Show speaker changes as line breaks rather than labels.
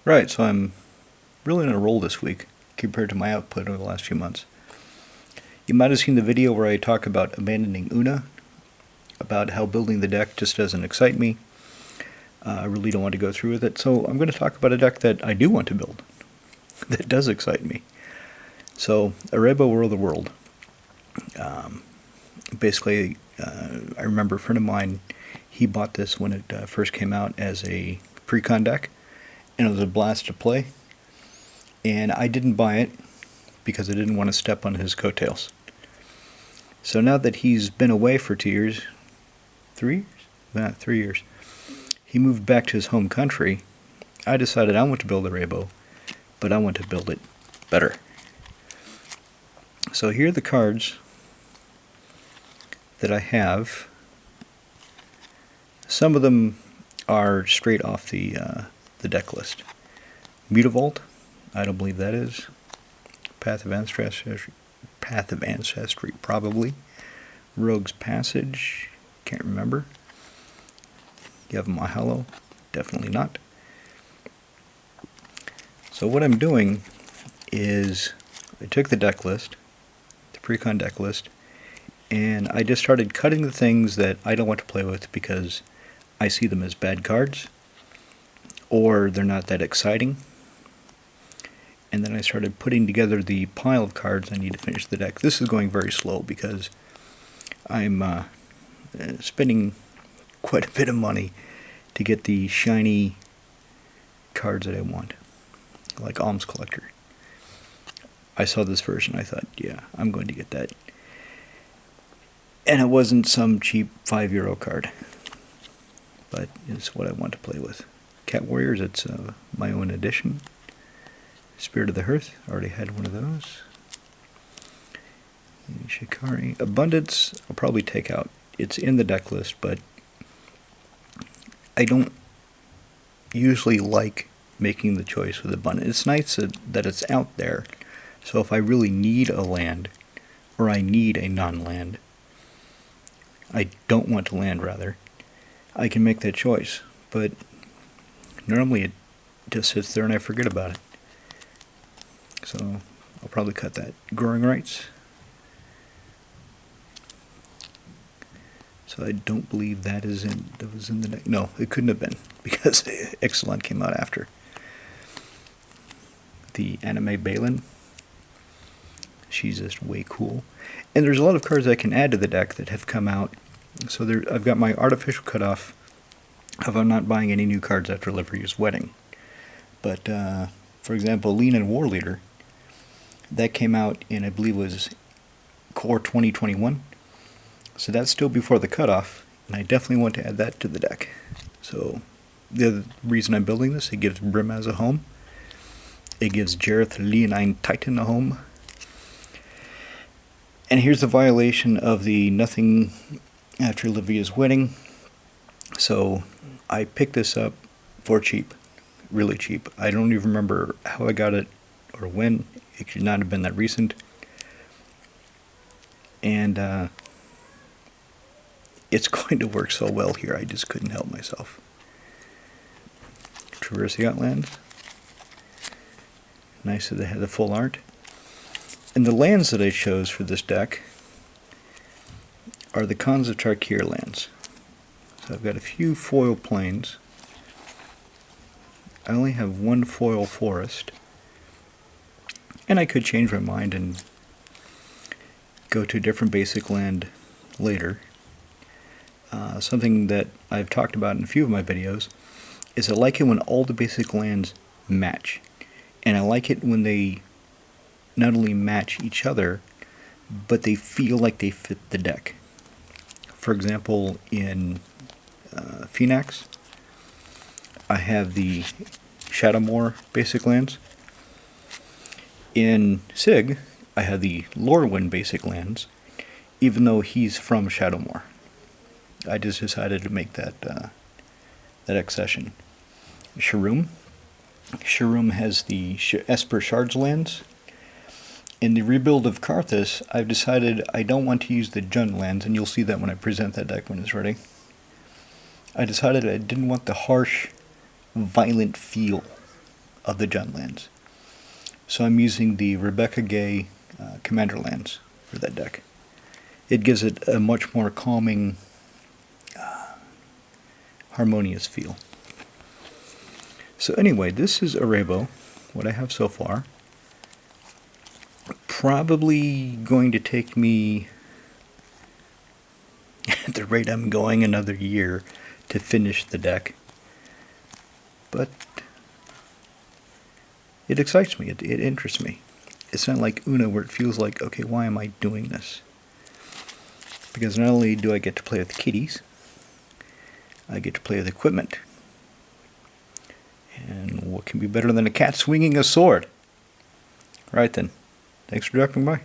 Right, so I'm really on a roll this week compared to my output over the last few months. You might have seen the video where I talk about abandoning Una, about how building the deck just doesn't excite me. I really don't want to go through with it, so I'm going to talk about a deck that I do want to build, that does excite me. So, Arahbo War of the World. Basically, I remember a friend of mine, he bought this when it first came out as a precon deck, and it was a blast to play. And I didn't buy it because I didn't want to step on his coattails. So now that he's been away for 2 years, 3 years? Nah, 3 years. He moved back to his home country. I decided I want to build Arahbo, but I want to build it better. So here are the cards that I have. Some of them are straight off the deck list. Mutavault, I don't believe that is. Path of Ancestry, probably. Rogue's Passage, can't remember. Yavimahalo, definitely not. So what I'm doing is I took the deck list, the precon deck list, and I just started cutting the things that I don't want to play with because I see them as bad cards, or they're not that exciting. And then I started putting together the pile of cards I need to finish the deck. This is going very slow because I'm spending quite a bit of money to get the shiny cards that I want, like Alms Collector. I saw this version, I thought, yeah, I'm going to get that. And it wasn't some cheap €5 card, but it's what I want to play with. Cat Warriors, it's my own edition. Spirit of the Hearth, already had one of those. Shikari. Abundance, I'll probably take out. It's in the deck list, but I don't usually like making the choice with Abundance. It's nice that it's out there, so if I really need a land, or I need a non-land, I don't want to land rather, I can make that choice, but normally it just sits there and I forget about it. So I'll probably cut that. Growing Rights. So I don't believe that was in the deck. No, it couldn't have been because Excellent came out after. The Anime Balin. She's just way cool. And there's a lot of cards I can add to the deck that have come out. So I've got my artificial cutoff of I'm not buying any new cards after Liveria's Wedding. But for example, Leonin Warleader. That came out in, I believe it was Core 2021. So that's still before the cutoff, and I definitely want to add that to the deck. So the other reason I'm building this, it gives Brimaz a home. It gives Jareth Leonine Titan a home. And here's the violation of the nothing after Livia's Wedding. So I picked this up for cheap, really cheap. I don't even remember how I got it or when. It should not have been that recent. And it's going to work so well here, I just couldn't help myself. Traverse the Outlands. Nice that they had the full art. And the lands that I chose for this deck are the Khans of Tarkir lands. So I've got a few foil plains. I only have one foil forest. And I could change my mind and go to a different basic land later. Something that I've talked about in a few of my videos is I like it when all the basic lands match. And I like it when they not only match each other, but they feel like they fit the deck. For example, in Phoenix, I have the Shadowmoor basic lands. In Sig, I have the Lorwyn basic lands, even though he's from Shadowmoor. I just decided to make that accession. Sharum. Sharum has the Esper Shards lands. In the rebuild of Karthus, I've decided I don't want to use the Jund lands, and you'll see that when I present that deck when it's ready. I decided I didn't want the harsh, violent feel of the Jund lands. So I'm using the Rebecca Gay Commander lands for that deck. It gives it a much more calming, harmonious feel. So anyway, this is Arahbo, what I have so far. Probably going to take me, at the rate I'm going, another year to finish the deck. But it excites me, it interests me. It's not like Uno where it feels like, okay, why am I doing this? Because not only do I get to play with kitties, I get to play with equipment. And what can be better than a cat swinging a sword? Right then, thanks for dropping by.